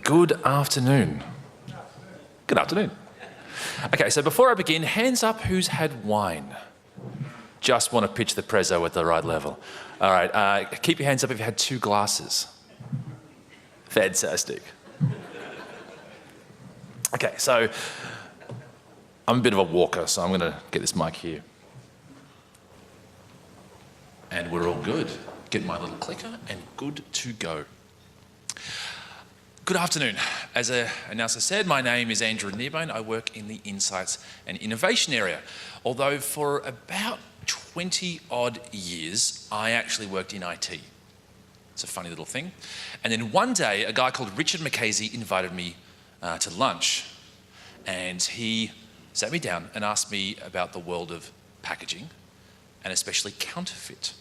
Good afternoon. Good afternoon. Okay, so before I begin, hands up who's had wine. Just want to pitch the prezzo at the right level. All right, keep your hands up if you had 2 glasses. Fantastic. Okay, so I'm a bit of a walker, so I'm going to get this mic here. And we're all good. Get my little clicker and good to go. Good afternoon. As an announcer said, my name is Andrew Kneebone. I work in the Insights and Innovation area. Although for about 20 odd years, I actually worked in IT. It's a funny little thing. And then one day, a guy called Richard McCasey invited me to lunch. And he sat me down and asked me about the world of packaging, and especially counterfeit.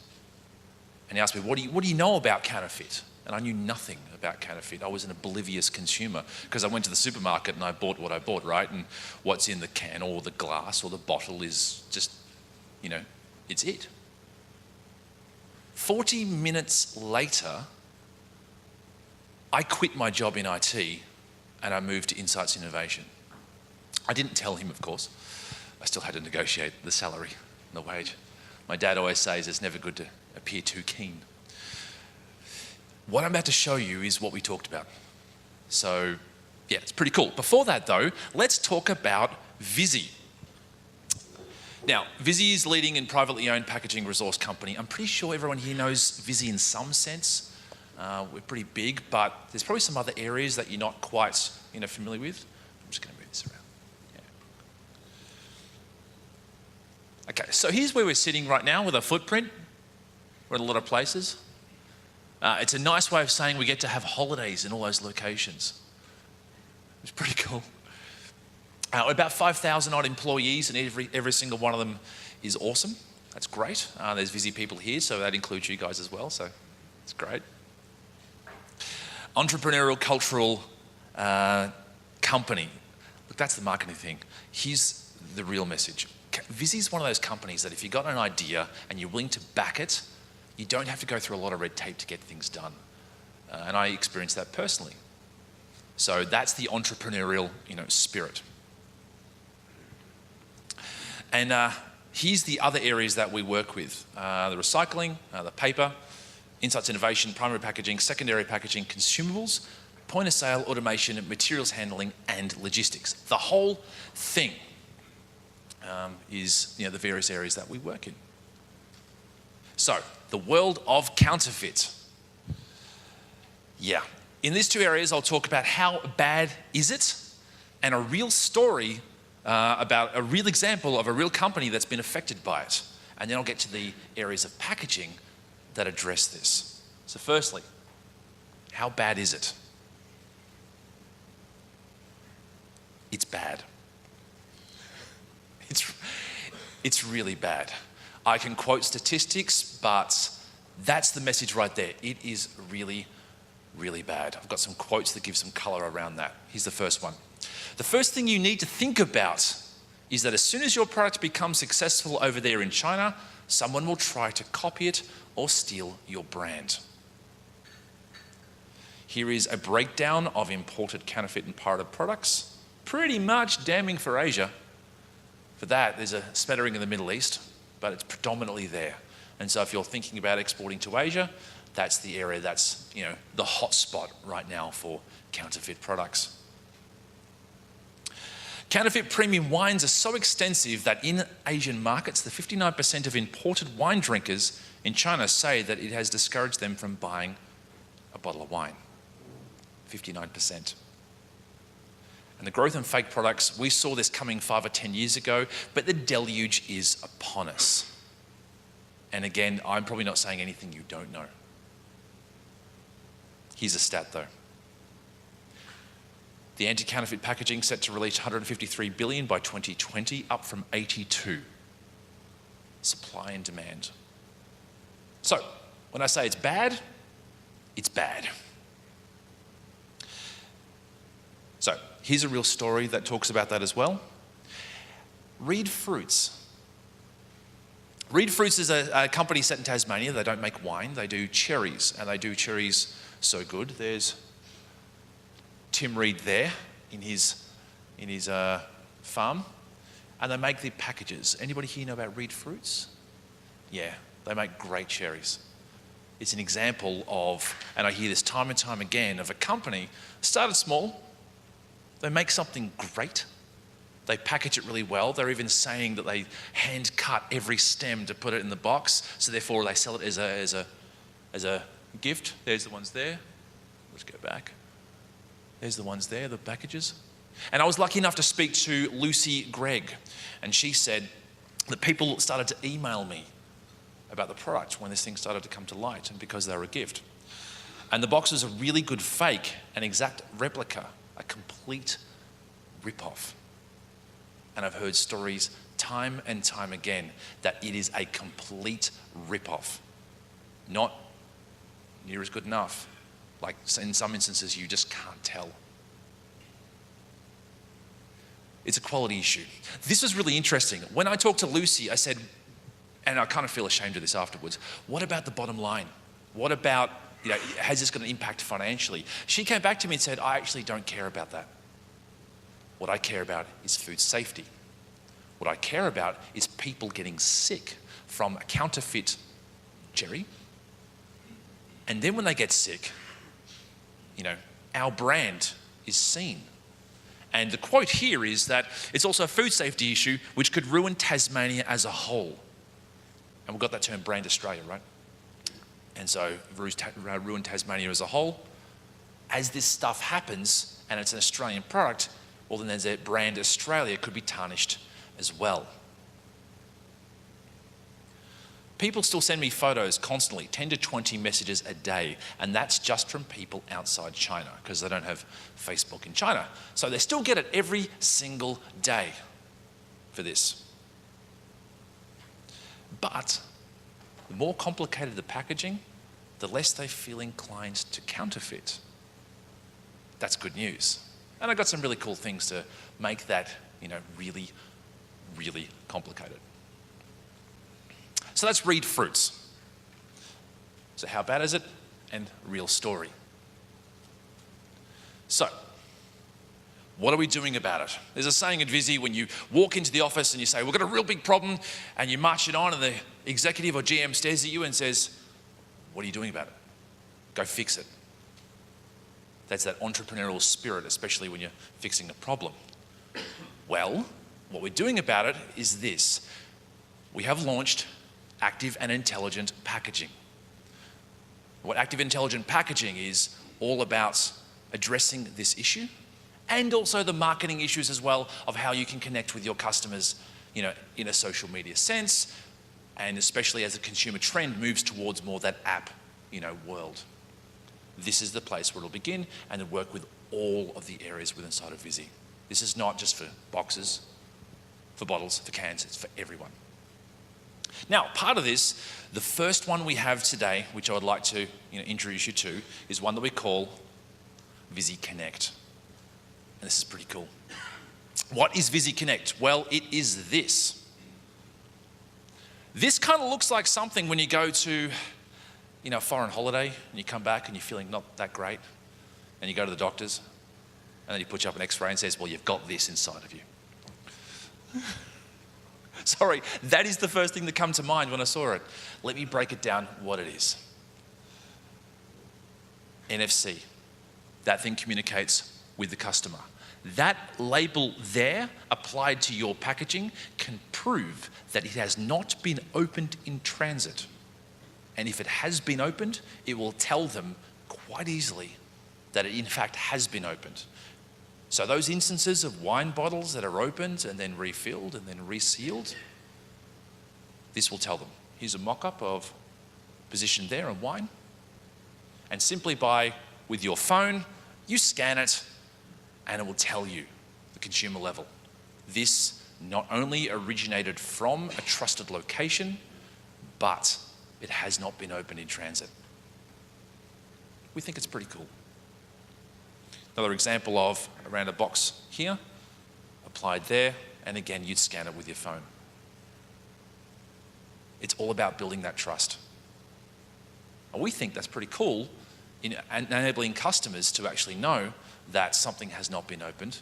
And he asked me, what do you know about counterfeit? And I knew nothing about counterfeit. I was an oblivious consumer because I went to the supermarket and I bought what I bought, right? And what's in the can or the glass or the bottle is just, it's it. 40 minutes later, I quit my job in IT and I moved to Insights Innovation. I didn't tell him, of course. I still had to negotiate the salary and the wage. My dad always says it's never good to appear too keen. What I'm about to show you is what we talked about. So, yeah, it's pretty cool. Before that, though, let's talk about Visy. Now, Visy is leading and privately owned packaging resource company. I'm pretty sure everyone here knows Visy in some sense. We're pretty big, but there's probably some other areas that you're not quite familiar with. I'm just going to move this around. Yeah. Okay, so here's where we're sitting right now with our footprint. We're in a lot of places. It's a nice way of saying we get to have holidays in all those locations. It's pretty cool. About 5,000 odd employees, and every single one of them is awesome. That's great. There's Visy people here, so that includes you guys as well, so it's great. Entrepreneurial, cultural company. Look, that's the marketing thing. Here's the real message. Visy is one of those companies that if you've got an idea and you're willing to back it, you don't have to go through a lot of red tape to get things done. And I experienced that personally. So that's the entrepreneurial, spirit. And here's the other areas that we work with. The recycling, the paper, insights innovation, primary packaging, secondary packaging, consumables, point of sale, automation, materials handling, and logistics. The whole thing is the various areas that we work in. So, the world of counterfeit. Yeah, in these 2 areas, I'll talk about how bad is it, and a real story about a real example of a real company that's been affected by it. And then I'll get to the areas of packaging that address this. So firstly, how bad is it? It's bad. It's really bad. I can quote statistics, but that's the message right there. It is really, really bad. I've got some quotes that give some color around that. Here's the first one. The first thing you need to think about is that as soon as your product becomes successful over there in China, someone will try to copy it or steal your brand. Here is a breakdown of imported counterfeit and pirated products. Pretty much damning for Asia. For that, there's a smattering in the Middle East, but it's predominantly there. And so if you're thinking about exporting to Asia, that's the area that's, the hot spot right now for counterfeit products. Counterfeit premium wines are so extensive that in Asian markets, the 59% of imported wine drinkers in China say that it has discouraged them from buying a bottle of wine. 59%. And the growth in fake products, we saw this coming 5 or 10 years ago, but the deluge is upon us. And again, I'm probably not saying anything you don't know. Here's a stat though. The anti-counterfeit packaging set to release 153 billion by 2020, up from 82. Supply and demand. So, when I say it's bad, it's bad. So, here's a real story that talks about that as well. Reed Fruits. Reed Fruits is a company set in Tasmania. They don't make wine, they do cherries, and they do cherries so good. There's Tim Reed there in his farm, and they make the packages. Anybody here know about Reed Fruits? Yeah, they make great cherries. It's an example of, and I hear this time and time again, of a company started small, they make something great, they package it really well. They're even saying that they hand cut every stem to put it in the box, so therefore they sell it as a gift. There's the ones there. Let's go back. There's the ones there, the packages. And I was lucky enough to speak to Lucy Gregg, and she said that people started to email me about the product when this thing started to come to light, and because they were a gift. And the box was a really good fake, an exact replica, a complete rip-off. And I've heard stories time and time again that it is a complete rip-off. Not near as good enough. Like in some instances, you just can't tell. It's a quality issue. This was really interesting. When I talked to Lucy, I said, and I kind of feel ashamed of this afterwards, what about the bottom line? What about, has this going to impact financially? She came back to me and said, I actually don't care about that. What I care about is food safety. What I care about is people getting sick from a counterfeit cherry. And then when they get sick, our brand is seen. And the quote here is that it's also a food safety issue which could ruin Tasmania as a whole. And we've got that term brand Australia, right? And so ruin Tasmania as a whole. As this stuff happens and it's an Australian product, well then there's a brand Australia could be tarnished as well. People still send me photos constantly, 10 to 20 messages a day, and that's just from people outside China because they don't have Facebook in China. So they still get it every single day for this. But the more complicated the packaging, the less they feel inclined to counterfeit. That's good news. And I've got some really cool things to make that, really, really complicated. So that's Reed Fruits. So how bad is it? And real story. So, what are we doing about it? There's a saying at Visy when you walk into the office and you say, we've got a real big problem, and you march it on and the executive or GM stares at you and says, what are you doing about it? Go fix it. That's that entrepreneurial spirit, especially when you're fixing a problem. Well, what we're doing about it is this. We have launched active and intelligent packaging. What active intelligent packaging is all about addressing this issue and also the marketing issues as well of how you can connect with your customers, in a social media sense, and especially as the consumer trend moves towards more that app, world. This is the place where it'll begin and then work with all of the areas within inside of Visy. This is not just for boxes, for bottles, for cans, it's for everyone. Now, part of this, the first one we have today, which I would like to introduce you to, is one that we call Visy Connect. And this is pretty cool. What is Visy Connect? Well, it is this. This kind of looks like something when you go to a foreign holiday and you come back and you're feeling not that great and you go to the doctors and then he puts you up an x-ray and says, well, you've got this inside of you. Sorry, that is the first thing that came to mind when I saw it. Let me break it down what it is. NFC. That thing communicates with the customer. That label there applied to your packaging can prove that it has not been opened in transit. And if it has been opened, it will tell them quite easily that it in fact has been opened. So those instances of wine bottles that are opened and then refilled and then resealed, this will tell them. Here's a mock-up of position there of wine. And simply with your phone, you scan it and it will tell you the consumer level. This not only originated from a trusted location, but it has not been opened in transit. We think it's pretty cool. Another example of around a box here, applied there, and again, you'd scan it with your phone. It's all about building that trust. And we think that's pretty cool in enabling customers to actually know that something has not been opened,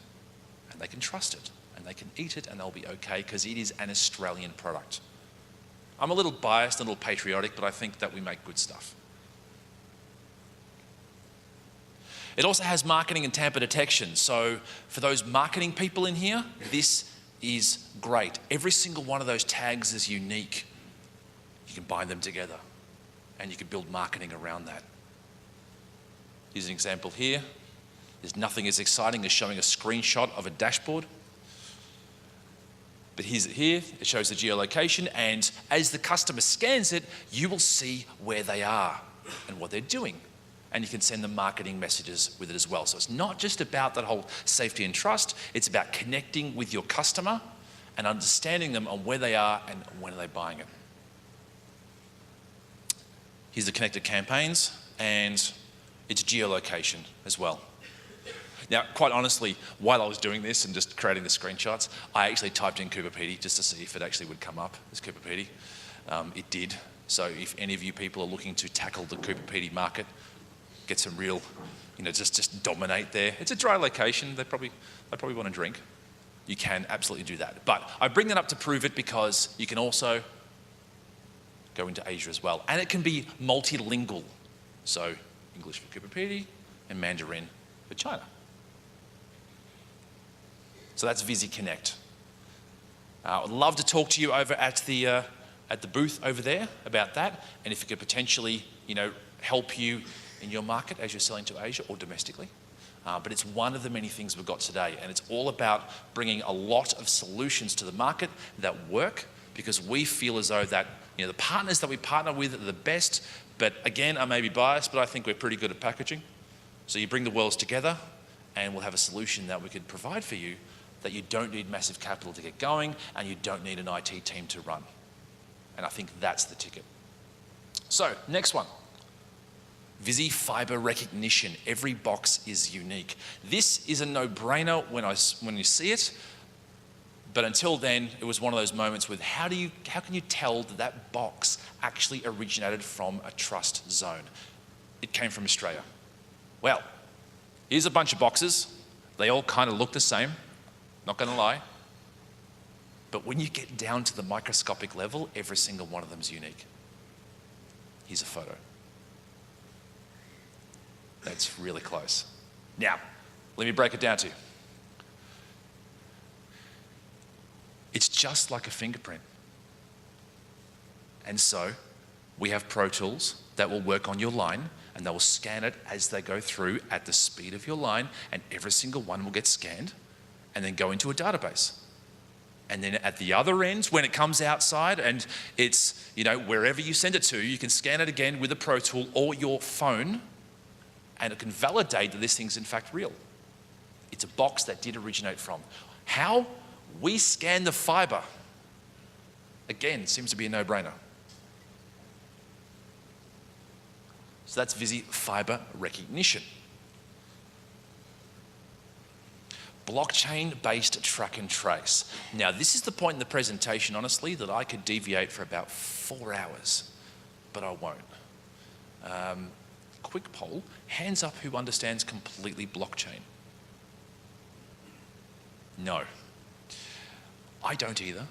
and they can trust it, and they can eat it, and they'll be okay because it is an Australian product. I'm a little biased, a little patriotic, but I think that we make good stuff. It also has marketing and tamper detection. So for those marketing people in here, this is great. Every single one of those tags is unique. You can bind them together and you can build marketing around that. Here's an example here. There's nothing as exciting as showing a screenshot of a dashboard. But here's it here. It shows the geolocation, and as the customer scans it, you will see where they are and what they're doing. And you can send them marketing messages with it as well. So it's not just about that whole safety and trust, it's about connecting with your customer and understanding them on where they are and when are they buying it. Here's the connected campaigns, and it's geolocation as well. Now, quite honestly, while I was doing this and just creating the screenshots, I actually typed in Cooper-Pedy just to see if it actually would come up as Cooper-Pedy. It did. So if any of you people are looking to tackle the Cooper-Pedy market, get some real, just dominate there. It's a dry location. They probably want to drink. You can absolutely do that. But I bring that up to prove it because you can also go into Asia as well. And it can be multilingual. So English for Cooper-Pedy and Mandarin for China. So that's Visy Connect. I'd love to talk to you over at the booth over there about that, and if it could potentially, help you in your market as you're selling to Asia or domestically. But it's one of the many things we've got today, and it's all about bringing a lot of solutions to the market that work, because we feel as though that the partners that we partner with are the best. But again, I may be biased, but I think we're pretty good at packaging. So you bring the worlds together, and we'll have a solution that we could provide for you that you don't need massive capital to get going, and you don't need an IT team to run. And I think that's the ticket. So, next one. Visy Fiber Recognition. Every box is unique. This is a no-brainer when you see it, but until then, it was one of those moments with how can you tell that that box actually originated from a trust zone? It came from Australia. Well, here's a bunch of boxes. They all kind of look the same. Not going to lie. But when you get down to the microscopic level, every single one of them is unique. Here's a photo. That's really close. Now, let me break it down to you. It's just like a fingerprint. And so, we have Pro Tools that will work on your line, and they will scan it as they go through at the speed of your line, and every single one will get scanned and then go into a database. And then at the other end, when it comes outside and it's, wherever you send it to, you can scan it again with a Pro Tool or your phone, and it can validate that this thing's in fact real. It's a box that did originate from. How? We scan the fiber. Again, seems to be a no-brainer. So that's Visy Fiber Recognition. Blockchain-based track and trace. Now, this is the point in the presentation, honestly, that I could deviate for about 4 hours, but I won't. Quick poll, hands up who understands completely blockchain. No. I don't either,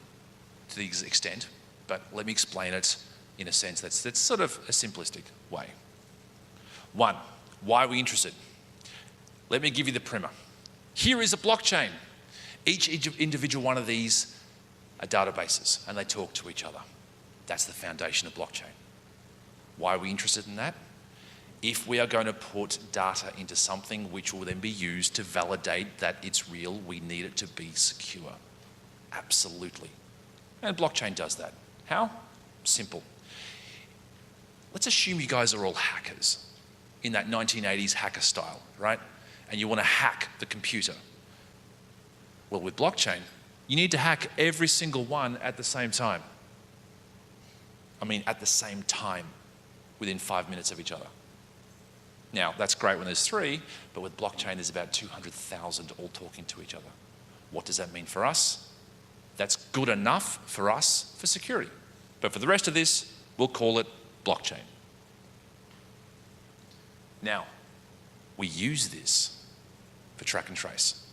to the extent, but let me explain it in a sense that's sort of a simplistic way. One, why are we interested? Let me give you the primer. Here is a blockchain. Each individual one of these are databases, and they talk to each other. That's the foundation of blockchain. Why are we interested in that? If we are going to put data into something which will then be used to validate that it's real, we need it to be secure. Absolutely. And blockchain does that. How? Simple. Let's assume you guys are all hackers in that 1980s hacker style, right? And you want to hack the computer. Well, with blockchain, you need to hack every single one at the same time. I mean, at the same time, within 5 minutes of each other. Now, that's great when there's 3, but with blockchain, there's about 200,000 all talking to each other. What does that mean for us? That's good enough for us for security. But for the rest of this, we'll call it blockchain. Now, we use this track and trace.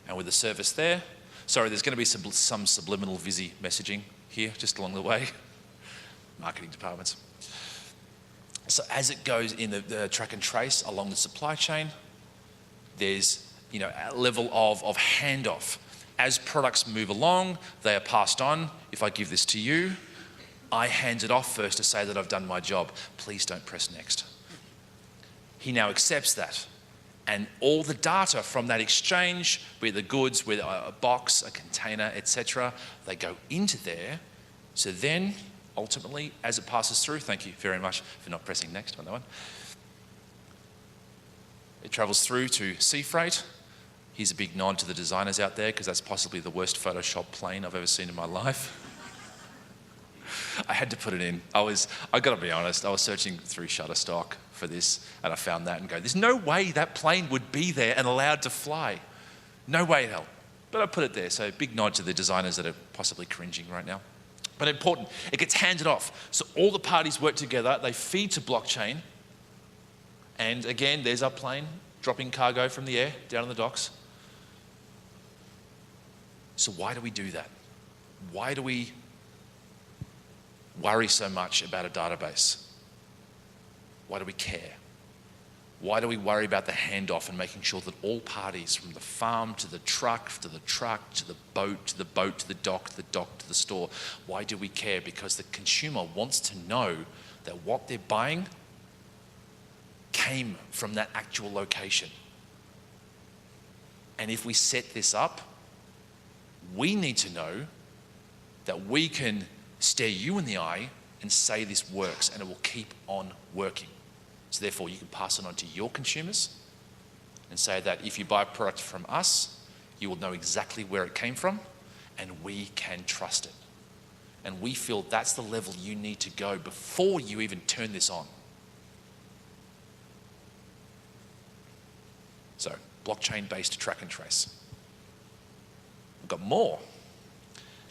And with the service there, sorry, there's going to be some subliminal Visy messaging here just along the way. Marketing departments. So as it goes in the track and trace along the supply chain, there's a level of handoff. As products move along, they are passed on. If I give this to you, I hand it off first to say that I've done my job. Please don't press next. He now accepts that. And all the data from that exchange, be it the goods, with a box, a container, etc., they go into there. So then, ultimately, as it passes through, thank you very much for not pressing next on that one. It travels through to sea freight. Here's a big nod to the designers out there, because that's possibly the worst Photoshop plane I've ever seen in my life. I had to put it in. I got to be honest, I was searching through Shutterstock for this, and I found that and go, there's no way that plane would be there and allowed to fly. No way in hell. But I put it there, so big nod to the designers that are possibly cringing right now. But important, it gets handed off. So all the parties work together, they feed to blockchain, and again, there's our plane dropping cargo from the air down on the docks. So why do we do that? Why do we worry so much about a database? Why do we care? Why do we worry about the handoff and making sure that all parties, from the farm to the truck, to the truck, to the boat, to the boat, to the dock, to the store, why do we care? Because the consumer wants to know that what they're buying came from that actual location. And if we set this up, we need to know that we can stare you in the eye and say this works, and it will keep on working. So therefore, you can pass it on to your consumers and say that if you buy a product from us, you will know exactly where it came from, and we can trust it. And we feel that's the level you need to go before you even turn this on. So, blockchain-based track and trace. We've got more.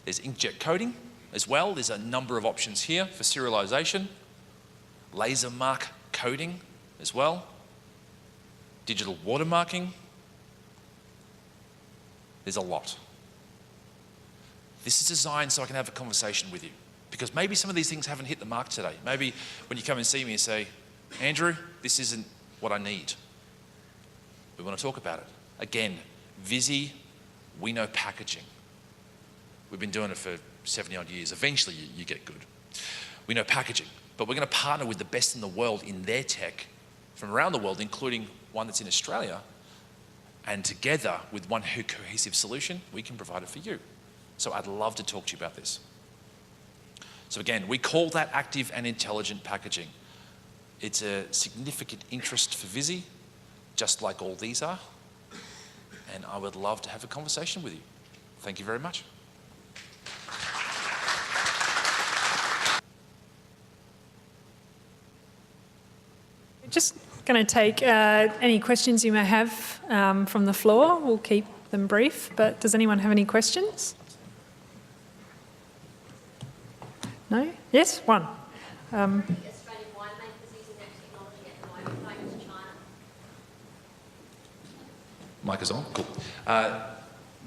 There's inkjet coding as well. There's a number of options here for serialization. Laser mark coding as well. Digital watermarking. There's a lot. This is designed so I can have a conversation with you, because maybe some of these things haven't hit the mark today. Maybe when you come and see me and say, Andrew, this isn't what I need. We want to talk about it. Again, Visy, we know packaging. We've been doing it for 70 odd years. Eventually you get good. We know packaging, but we're going to partner with the best in the world in their tech from around the world, including one that's in Australia. And together with one cohesive solution, we can provide it for you. So I'd love to talk to you about this. So again, we call that active and intelligent packaging. It's a significant interest for Visy, just like all these are. And I would love to have a conversation with you. Thank you very much. Just going to take any questions you may have from the floor. We'll keep them brief, but does anyone have any questions? No? Yes? One. Australian winemakers using that technology at the moment, going to China. Mic is on, cool.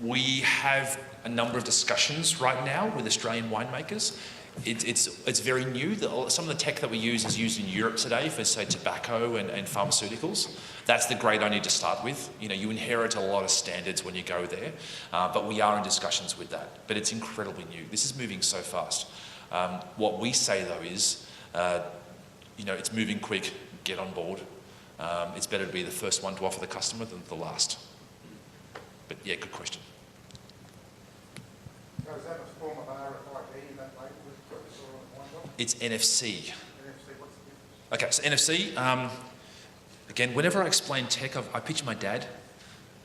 We have a number of discussions right now with Australian winemakers. It's very new. Some of the tech that we use is used in Europe today for, say, tobacco and pharmaceuticals. That's the grade I need to start with. You know, you inherit a lot of standards when you go there, but we are in discussions with that. But it's incredibly new. This is moving so fast. What we say, though, is, you know, it's moving quick. Get on board. It's better to be the first one to offer the customer than the last. But yeah, good question. So is that a form of RFID that label was put on one dock? It's NFC. NFC, what's the difference? Okay, so NFC, again, whenever I explain tech, I picture my dad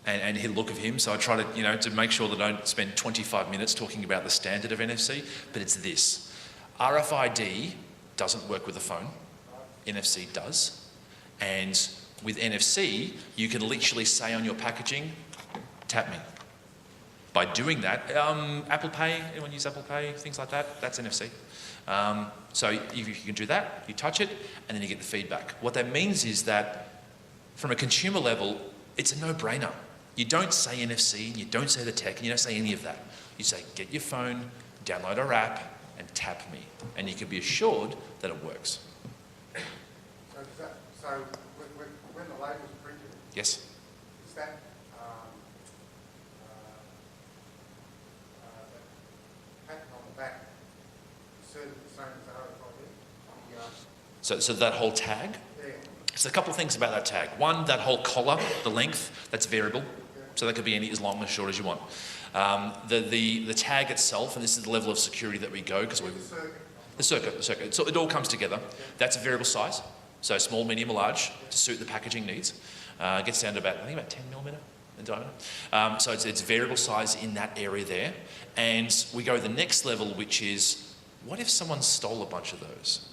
and hit a look of him, so I try to, you know, to make sure that I don't spend 25 minutes talking about the standard of NFC, but it's this. RFID doesn't work with a phone. NFC does. And with NFC, you can literally say on your packaging, tap me. By doing that, Apple Pay, anyone use Apple Pay, things like that, that's NFC. So if you can do that, you touch it, and then you get the feedback. What that means is that from a consumer level, It's a no-brainer. You don't say NFC, and you don't say the tech, and you don't say any of that. You say, get your phone, download our app, and tap me. And you can be assured that it works. So when the label's printed, Yes? is that pattern on the back certain the same as RFID? So that whole tag? Yeah. So a couple of things about that tag. One, that whole collar, the length, that's variable. So that could be any as long as short as you want. The tag itself, and this is the level of security that we go, because we the circuit. So it all comes together. That's a variable size. So small, medium, or large to suit the packaging needs. It gets down to about 10 millimetre in diameter. So it's variable size in that area there. And we go to the next level, which is, what if someone stole a bunch of those?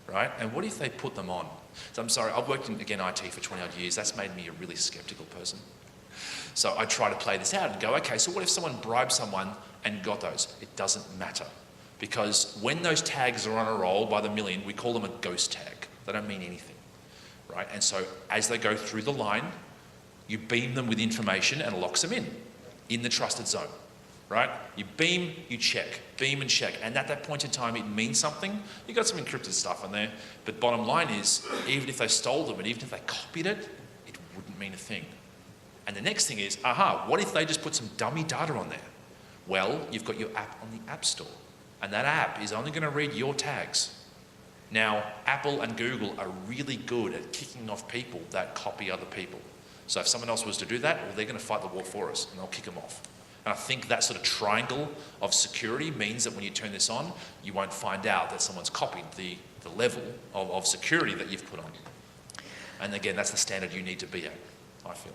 Right? And what if they put them on? So I'm sorry, I've worked in, again, IT for 20 odd years. That's made me a really skeptical person. So I try to play this out and go, okay, so what if someone bribed someone and got those? It doesn't matter. Because when those tags are on a roll by the million, we call them a ghost tag. They don't mean anything, right? And so as they go through the line, you beam them with information and it locks them in the trusted zone, right? You beam, you check, beam and check. And at that point in time, it means something. You've got some encrypted stuff on there. But bottom line is, even if they stole them and even if they copied it, it wouldn't mean a thing. And the next thing is, what if they just put some dummy data on there? Well, you've got your app on the App Store. And that app is only going to read your tags. Now, Apple and Google are really good at kicking off people that copy other people. So if someone else was to do that, well, they're going to fight the war for us and they'll kick them off. And I think that sort of triangle of security means that when you turn this on, you won't find out that someone's copied the level of security that you've put on. And again, that's the standard you need to be at, I feel.